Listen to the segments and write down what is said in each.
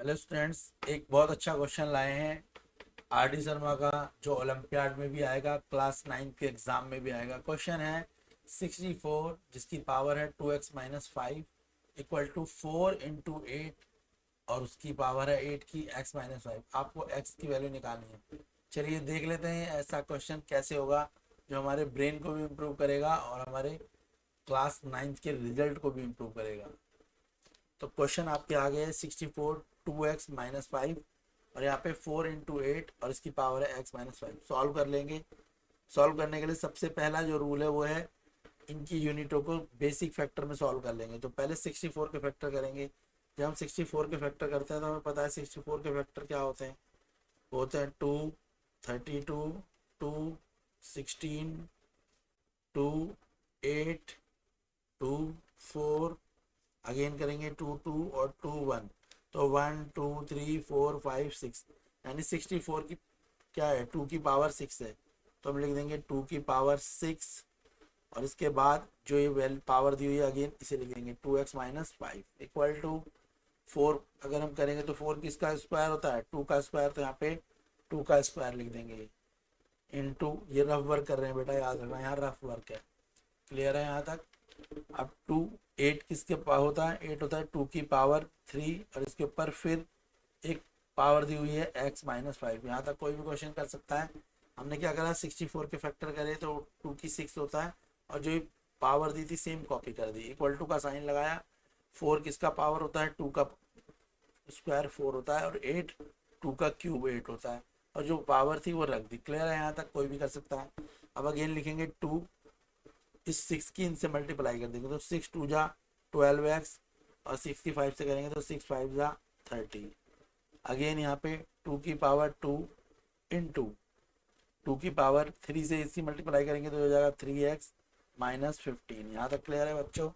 Hello students, एक बहुत अच्छा क्वेश्चन लाए हैं आर डी शर्मा का, जो ओलंपियाड में भी आएगा, क्लास 9 के एग्जाम में भी आएगा। क्वेश्चन है 64 जिसकी पावर है 2x-5 इक्वल टू 4 × 8 और उसकी पावर है 8 की x-5। आपको x की वैल्यू निकालनी है। चलिए देख लेते हैं ऐसा क्वेश्चन कैसे होगा जो हमारे ब्रेन को भी इम्प्रूव करेगा और हमारे क्लास 9 के रिजल्ट को भी इम्प्रूव करेगा। तो क्वेश्चन आपके आगे है 64 2x-5 और यहाँ पे 4 × 8 और इसकी पावर है x-5। सॉल्व कर लेंगे। सॉल्व करने के लिए सबसे पहला जो रूल है वो है इनकी यूनिटों को बेसिक फैक्टर में सॉल्व कर लेंगे। तो पहले 64 के फैक्टर करेंगे। जब हम 64 के फैक्टर करते हैं तो हमें पता है 64 के फैक्टर क्या होते हैं। वो होते हैं 2, 32, 2, 16, 2, 8, 2, 4, अगेन करेंगे 2 2 और 2 1। तो 1 2 3 4 5 6, यानी 64 की क्या है, 2 की पावर 6 है। तो हम लिख देंगे 2 की पावर 6 और इसके बाद जो ये वेल पावर दी हुई है अगेन इसे लिख देंगे 2x-5 इक्वल टू 4। अगर हम करेंगे तो 4 किसका स्क्वायर होता है, 2 का स्क्वायर, तो यहाँ पे 2 का स्क्वायर लिख देंगे इनटू, ये रफ वर्क कर रहे हैं बेटा, याद रखना यहाँ रफ वर्क है। क्लियर है यहाँ तक। अब 2 8 किसके होता है, 8 होता है 2 की पावर 3 और इसके ऊपर फिर एक पावर दी हुई है x-5। यहाँ तक कोई भी क्वेश्चन कर सकता है। हमने क्या करा, 64 के फैक्टर करे तो 2 की 6 होता है और जो पावर दी थी सेम कॉपी कर दी, इक्वल टू का साइन लगाया। 4 किसका पावर होता है, 2 का स्क्वायर 4 होता है और 8 2 का क्यूब 8 होता है और जो पावर थी वो रख दी। क्लियर है यहाँ तक, कोई भी कर सकता है। अब अगेन लिखेंगे 2, इस 6 की इनसे मल्टीप्लाई कर देंगे तो 6 2 जा 12x और 65 से करेंगे तो 6 5 जा 30। अगेन यहाँ पे 2 की पावर 2 इंटू 2 की पावर 3 से इसकी मल्टीप्लाई करेंगे तो हो जाएगा 3x-15। यहाँ तक क्लियर है बच्चों।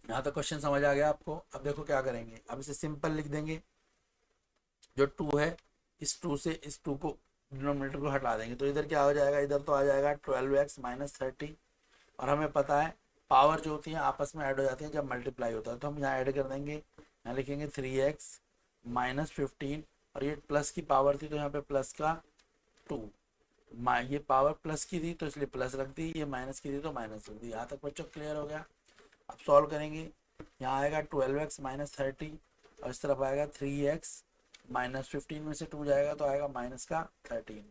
यहाँ तक क्वेश्चन समझ आ गया आपको। अब देखो क्या करेंगे, अब इसे सिंपल लिख देंगे। जो 2 है इस 2 से इस 2 को डिनोमिनेटर को हटा देंगे तो इधर क्या हो जाएगा, इधर तो आ जाएगा 12x-30। और हमें पता है पावर जो होती है आपस में ऐड हो जाती है जब मल्टीप्लाई होता है, तो हम यहाँ ऐड कर देंगे। यहाँ लिखेंगे 3x-15 और ये प्लस की पावर थी तो यहाँ पे प्लस का 2, ये पावर प्लस की थी तो इसलिए प्लस रख दी, ये माइनस की थी तो माइनस रख दी। यहाँ तक बच्चों क्लियर हो गया। अब सॉल्व करेंगे। यहाँ आएगा 12x-30 और इस तरफ आएगा 3x-15 में से 2 जाएगा तो आएगा माइनस का 13।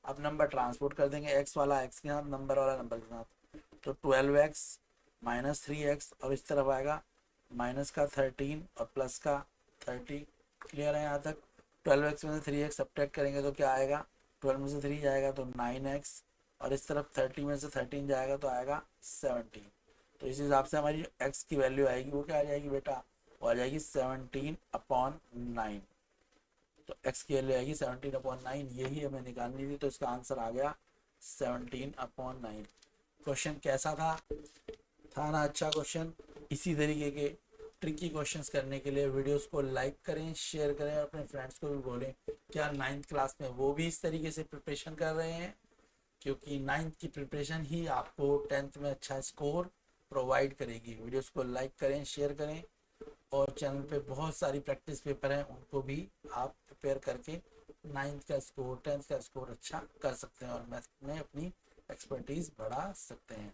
अब नंबर ट्रांसपोर्ट कर देंगे, एक्स वाला एक्स के साथ, नंबर वाला नंबर के साथ। तो 12x-3x और इस तरफ आएगा माइनस का 13 और प्लस का 30। क्लियर है यहाँ तक। 12x में से 3x सब्ट्रैक्ट करेंगे तो क्या आएगा, 12 में से 3 जाएगा तो 9x और इस तरफ 30 में से 13 जाएगा तो आएगा 17। तो इस हिसाब से हमारी x की वैल्यू आएगी, वो क्या आ जाएगी बेटा, वो आ जाएगी 17/9। तो x की वैल्यू आएगी 17/9, यही हमें निकालनी थी, तो इसका आंसर आ गया 17/9। क्वेश्चन कैसा था ना, अच्छा क्वेश्चन। इसी तरीके के ट्रिकी क्वेश्चंस करने के लिए वीडियोस को लाइक करें, शेयर करें और अपने फ्रेंड्स को भी बोलें क्या 9th क्लास में वो भी इस तरीके से प्रिपरेशन कर रहे हैं, क्योंकि 9th की प्रिपरेशन ही आपको 10th में अच्छा स्कोर प्रोवाइड करेगी। वीडियोस को लाइक करें, शेयर करें और चैनल पे बहुत सारी प्रैक्टिस पेपर हैं, उनको भी आप प्रिपेयर करके 9th का स्कोर 10th का स्कोर अच्छा कर सकते हैं और मैथ में अपनी एक्सपर्टीज बढ़ा सकते हैं।